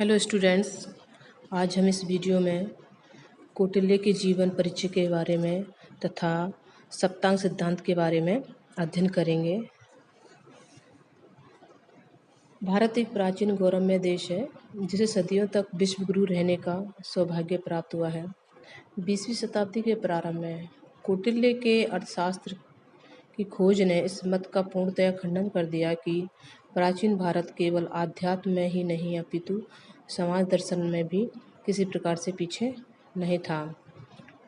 Hello students. आज हम इस वीडियो में कौटिल्य के जीवन परिचय के बारे में तथा सप्तांग सिद्धांत के बारे में अध्ययन करेंगे। भारत एक प्राचीन गौरवमय देश है जिसे सदियों तक विश्व गुरु रहने का सौभाग्य प्राप्त हुआ है। 20वीं शताब्दी के प्रारंभ में कौटिल्य के अर्थशास्त्र की खोज ने इस मत का पूर्णतया खंडन कर दिया कि प्राचीन भारत केवल आध्यात्म में ही नहीं अपितु समाज दर्शन में भी किसी प्रकार से पीछे नहीं था।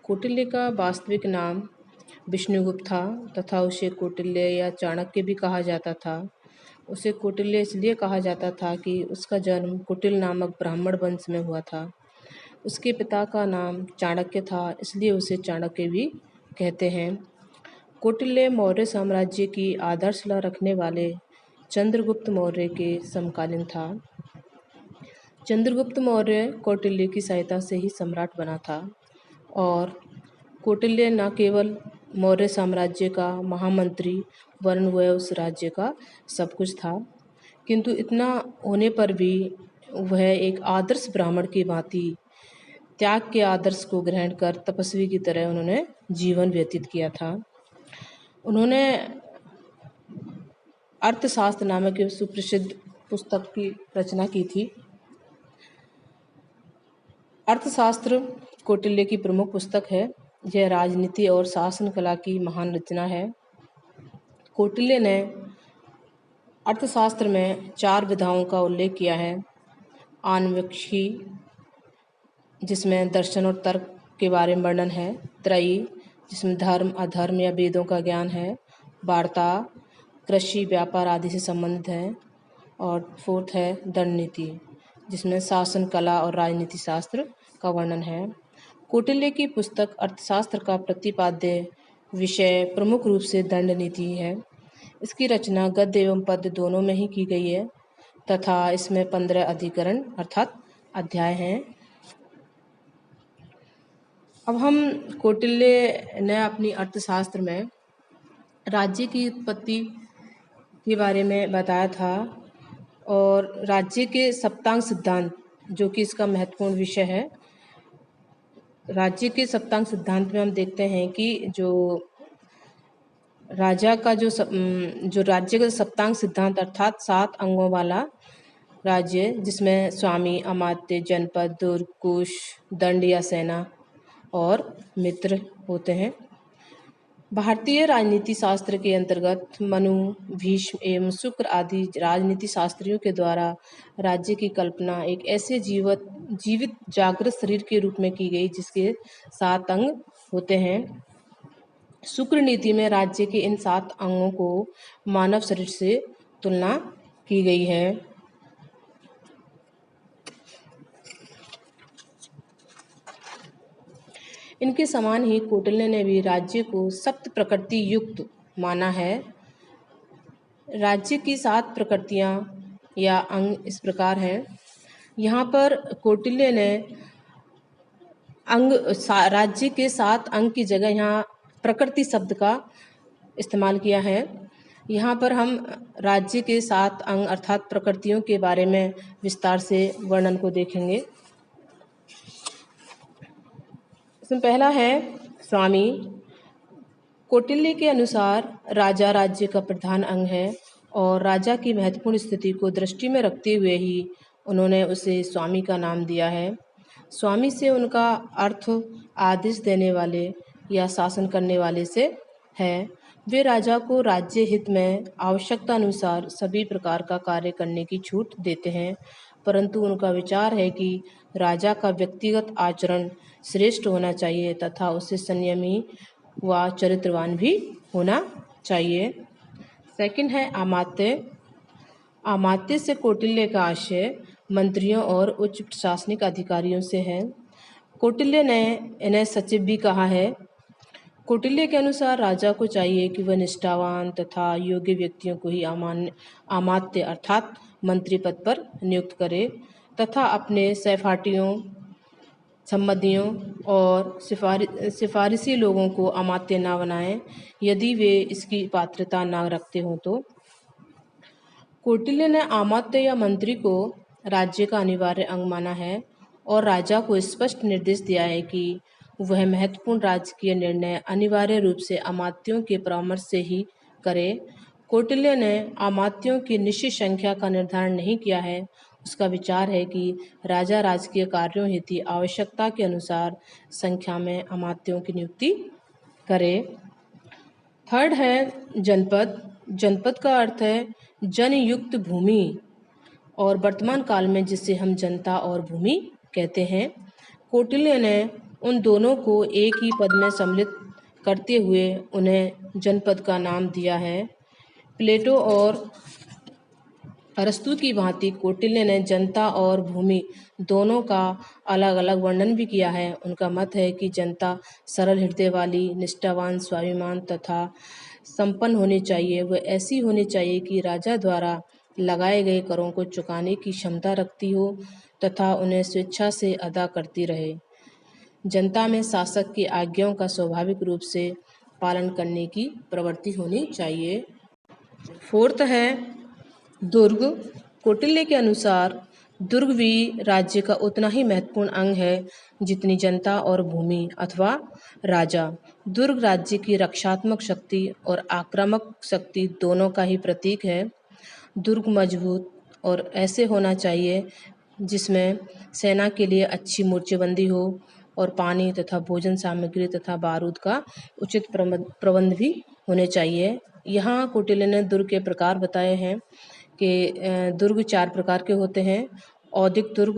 कौटिल्य का वास्तविक नाम विष्णुगुप्त था तथा उसे कौटिल्य या चाणक्य भी कहा जाता था। उसे कौटिल्य इसलिए कहा जाता था कि उसका जन्म कुटिल नामक ब्राह्मण वंश में हुआ था। उसके पिता का नाम चाणक्य था, इसलिए उसे चाणक्य भी कहते हैं। कौटिल्य मौर्य साम्राज्य की आदर्शता रखने वाले चंद्रगुप्त मौर्य के समकालीन था। चंद्रगुप्त मौर्य कौटिल्य की सहायता से ही सम्राट बना था और कौटिल्य न केवल मौर्य साम्राज्य का महामंत्री वरन वह उस राज्य का सब कुछ था, किंतु इतना होने पर भी वह एक आदर्श ब्राह्मण की भांति त्याग के आदर्श को ग्रहण कर तपस्वी की तरह उन्होंने जीवन व्यतीत किया था। उन्होंने अर्थशास्त्र नामक एक सुप्रसिद्ध पुस्तक की रचना की थी। अर्थशास्त्र कौटिल्य की प्रमुख पुस्तक है। यह राजनीति और शासन कला की महान रचना है। कौटिल्य ने अर्थशास्त्र में 4 विधाओं का उल्लेख किया है। आन्वीक्षिकी, जिसमें दर्शन और तर्क के बारे में वर्णन है। त्रयी, जिसमें धर्म अधर्म या वेदों का ज्ञान है। वार्ता, कृषि व्यापार आदि से संबंधित है। और 4th है दंड नीति, जिसमें शासन कला और राजनीति शास्त्र का वर्णन है। कौटिल्य की पुस्तक अर्थशास्त्र का प्रतिपाद्य विषय प्रमुख रूप से दंड नीति है। इसकी रचना गद्य एवं पद्य दोनों में ही की गई है तथा इसमें 15 अधिकरण अर्थात अध्याय हैं। अब हम कौटिल्य ने अपनी अर्थशास्त्र में राज्य की उत्पत्ति के बारे में बताया था और राज्य के सप्तांग सिद्धांत, जो कि इसका महत्वपूर्ण विषय है। राज्य के सप्तांग सिद्धांत में हम देखते हैं कि जो राज्य का सप्तांग सिद्धांत अर्थात 7 अंगों वाला राज्य, जिसमें स्वामी, अमात्य, जनपद, दुर्ग, कुश, दंड या सेना और मित्र होते हैं। भारतीय राजनीति शास्त्र के अंतर्गत मनु, भीष्म एवं शुक्र आदि राजनीति शास्त्रियों के द्वारा राज्य की कल्पना एक ऐसे जीवित जागृत शरीर के रूप में की गई जिसके 7 अंग होते हैं। शुक्र नीति में राज्य के इन 7 अंगों को मानव शरीर से तुलना की गई है। इनके समान ही कौटिल्य ने भी राज्य को सप्त प्रकृति युक्त माना है। राज्य की 7 प्रकृतियां या अंग इस प्रकार हैं। यहाँ पर कौटिल्य ने राज्य के 7 अंग की जगह यहाँ प्रकृति शब्द का इस्तेमाल किया है। यहाँ पर हम राज्य के 7 अंग अर्थात प्रकृतियों के बारे में विस्तार से वर्णन को देखेंगे। इसमें पहला है स्वामी। कौटिल्य के अनुसार राजा राज्य का प्रधान अंग है और राजा की महत्वपूर्ण स्थिति को दृष्टि में रखते हुए ही उन्होंने उसे स्वामी का नाम दिया है। स्वामी से उनका अर्थ आदेश देने वाले या शासन करने वाले से है। वे राजा को राज्य हित में आवश्यकता अनुसार सभी प्रकार का कार्य करने की छूट देते हैं, परंतु उनका विचार है कि राजा का व्यक्तिगत आचरण श्रेष्ठ होना चाहिए तथा उसे संयमी व चरित्रवान भी होना चाहिए। सेकंड है अमात्य। अमात्य से कौटिल्य का आशय मंत्रियों और उच्च प्रशासनिक अधिकारियों से है। कौटिल्य ने इन्हें सचिव भी कहा है। कौटिल्य के अनुसार राजा को चाहिए कि वह निष्ठावान तथा योग्य व्यक्तियों को ही अमात्य अर्थात मंत्री पद पर नियुक्त करे तथा अपने सहपाठियों, संबंधियों और सिफारिशी लोगों को अमात्य न बनाए यदि वे इसकी पात्रता न रखते हों तो। कौटिल्य ने अमात्य या मंत्री को राज्य का अनिवार्य अंग माना है और राजा को स्पष्ट निर्देश दिया है कि वह महत्वपूर्ण राजकीय निर्णय अनिवार्य रूप से अमात्यों के परामर्श से ही करे। कौटिल्य ने अमात्यों की निश्चित संख्या का निर्धारण नहीं किया है। उसका विचार है कि राजा राजकीय कार्यों हेतु आवश्यकता के अनुसार संख्या में अमात्यों की नियुक्ति करे। थर्ड है जनपद। जनपद का अर्थ है जनयुक्त भूमि और वर्तमान काल में जिसे हम जनता और भूमि कहते हैं। कौटिल्य ने उन दोनों को एक ही पद में सम्मिलित करते हुए उन्हें जनपद का नाम दिया है। प्लेटो और अरस्तु की भांति कौटिल्य ने जनता और भूमि दोनों का अलग अलग वर्णन भी किया है। उनका मत है कि जनता सरल हृदय वाली, निष्ठावान, स्वाभिमान तथा संपन्न होनी चाहिए। वह ऐसी होनी चाहिए कि राजा द्वारा लगाए गए करों को चुकाने की क्षमता रखती हो तथा उन्हें स्वेच्छा से अदा करती रहे। जनता में शासक की आज्ञाओं का स्वाभाविक रूप से पालन करने की प्रवृत्ति होनी चाहिए। फोर्थ है दुर्ग। कौटिल्य के अनुसार दुर्ग भी राज्य का उतना ही महत्वपूर्ण अंग है जितनी जनता और भूमि अथवा राजा। दुर्ग राज्य की रक्षात्मक शक्ति और आक्रामक शक्ति दोनों का ही प्रतीक है। दुर्ग मजबूत और ऐसे होना चाहिए जिसमें सेना के लिए अच्छी मोर्चेबंदी हो और पानी तथा भोजन सामग्री तथा बारूद का उचित प्रबंध भी होने चाहिए। यहाँ कौटिल्य ने दुर्ग के प्रकार बताए हैं कि दुर्ग 4 प्रकार के होते हैं। औदिक दुर्ग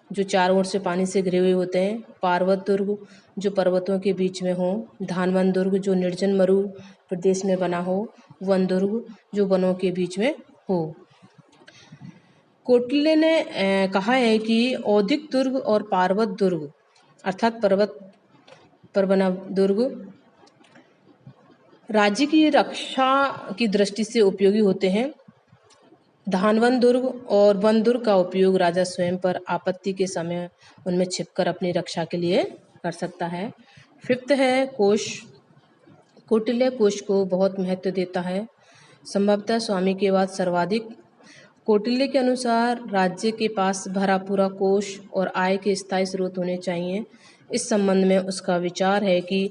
जो चारों ओर से पानी से घिरे हुए होते हैं, पार्वत दुर्ग जो पर्वतों के बीच में हो, धानवन दुर्ग जो निर्जन मरु प्रदेश में बना हो, वन दुर्ग जो वनों के बीच में हो। कौटिल्य ने कहा है कि औदिक दुर्ग और पार्वत दुर्ग अर्थात पर्वत पर बना दुर्ग राज्य की रक्षा की दृष्टि से उपयोगी होते हैं। धानवन दुर्ग और वन दुर्ग का उपयोग राजा स्वयं पर आपत्ति के समय उनमें छिपकर अपनी रक्षा के लिए कर सकता है। फिफ्थ है कोश। कौटिल्य कोश को बहुत महत्व देता है, संभवतः स्वामी के बाद सर्वाधिक। कौटिल्य के अनुसार राज्य के पास भरा पूरा कोश और आय के स्थायी स्रोत होने चाहिए। इस संबंध में उसका विचार है कि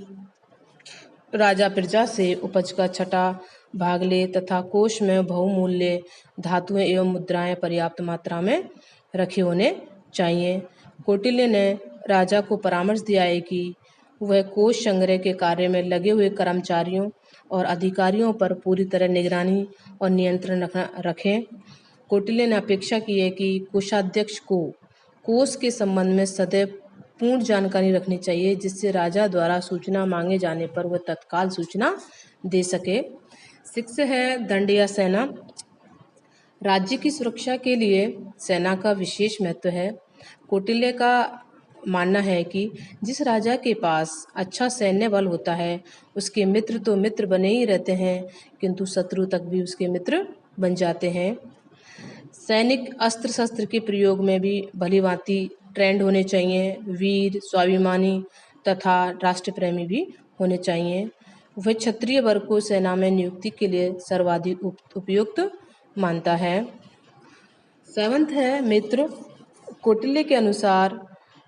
राजा प्रजा से उपज का छठा भाग ले तथा कोष में बहुमूल्य धातुएं एवं मुद्राएं पर्याप्त मात्रा में रखे होने चाहिए। कौटिल्य ने राजा को परामर्श दिया है कि वह कोष संग्रह के कार्य में लगे हुए कर्मचारियों और अधिकारियों पर पूरी तरह निगरानी और नियंत्रण रखें। कौटिल्य ने अपेक्षा की है कि कोषाध्यक्ष को कोष के संबंध में सदैव पूर्ण जानकारी रखनी चाहिए जिससे राजा द्वारा सूचना मांगे जाने पर वह तत्काल सूचना दे सके। 6 है दंड या सेना। राज्य की सुरक्षा के लिए सेना का विशेष महत्व है। कौटिल्य का मानना है कि जिस राजा के पास अच्छा सैन्य बल होता है उसके मित्र तो मित्र बने ही रहते हैं किंतु शत्रु तक भी उसके मित्र बन जाते हैं। सैनिक अस्त्र शस्त्र के प्रयोग में भी भलीभांति ट्रेंड होने चाहिए। वीर, स्वाभिमानी तथा राष्ट्रप्रेमी भी होने चाहिए। वह क्षत्रिय वर्ग को सेना में नियुक्ति के लिए सर्वाधिक उपयुक्त मानता है। 7th है मित्र। कौटिल्य के अनुसार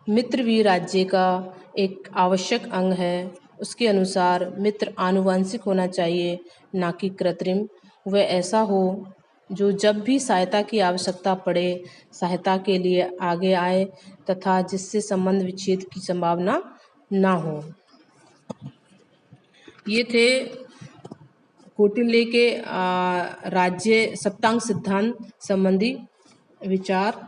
मित्र भी राज्य का एक आवश्यक अंग है। उसके अनुसार मित्र आनुवंशिक होना चाहिए ना कि कृत्रिम। वह ऐसा हो जो जब भी सहायता की आवश्यकता पड़े सहायता के लिए आगे आए तथा जिससे संबंध विच्छेद की संभावना ना हो। ये थे कौटिल्य के राज्य सप्तांग सिद्धांत संबंधी विचार।